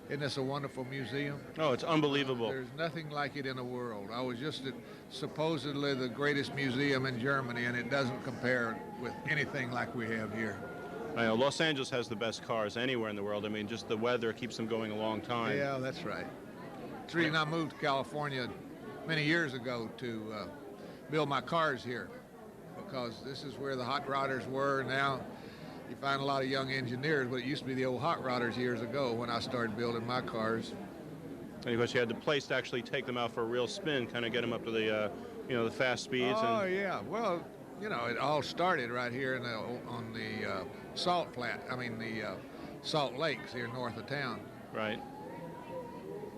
Isn't this a wonderful museum? Oh, it's unbelievable. There's nothing like it in the world. I was just at supposedly the greatest museum in Germany, and it doesn't compare with anything like we have here. I know Los Angeles has the best cars anywhere in the world. I mean, just the weather keeps them going a long time. Yeah, that's right. It's the reason I moved to California many years ago to build my cars here, because this is where the hot rodders were. Now you find a lot of young engineers, but it used to be the old hot rodders years ago when I started building my cars. And of course, you had the place to actually take them out for a real spin, kind of get them up to the, the fast speeds. Oh, yeah. Well, it all started right here on the salt Salt Lakes here north of town. Right.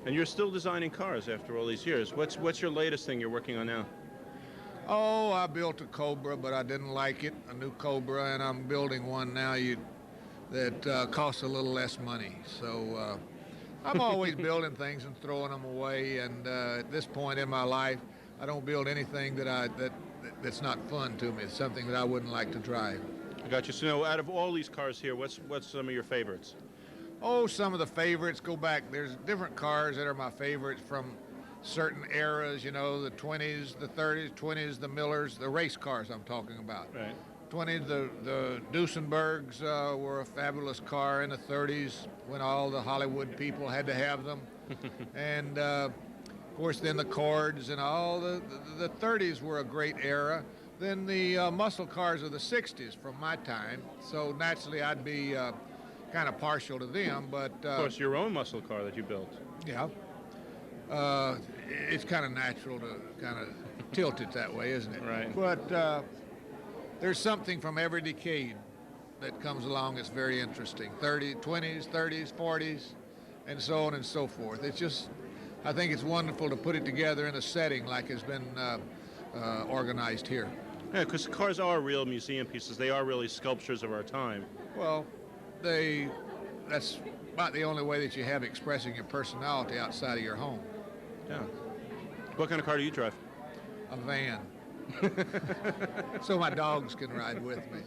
And you're still designing cars after all these years. What's your latest thing you're working on now? Oh, I built a Cobra, but I didn't like it, a new Cobra, and I'm building one now that costs a little less money. So I'm always building things and throwing them away, and at this point in my life, I don't build anything that's not fun to me. It's something that I wouldn't like to drive. I got you. So out of all these cars here, what's some of your favorites? Oh, some of the favorites go back. There's different cars that are my favorites from certain eras, the 20s, the 30s, 20s, the Millers, the race cars I'm talking about. Right. 20s, the Duesenbergs were a fabulous car in the 30s when all the Hollywood people had to have them. And, of course, then the Cords and all the 30s were a great era. Then the muscle cars of the 60s from my time. So naturally I'd be kind of partial to them. But of course, your own muscle car that you built. Yeah. It's kind of natural to kind of tilt it that way, isn't it? Right. But there's something from every decade that comes along that's very interesting. 20s, 30s, 40s, and so on and so forth. It's just, I think it's wonderful to put it together in a setting like has been organized here. Yeah, because cars are real museum pieces. They are really sculptures of our time. Well, that's about the only way that you have expressing your personality outside of your home. Yeah. What kind of car do you drive? A van. So my dogs can ride with me.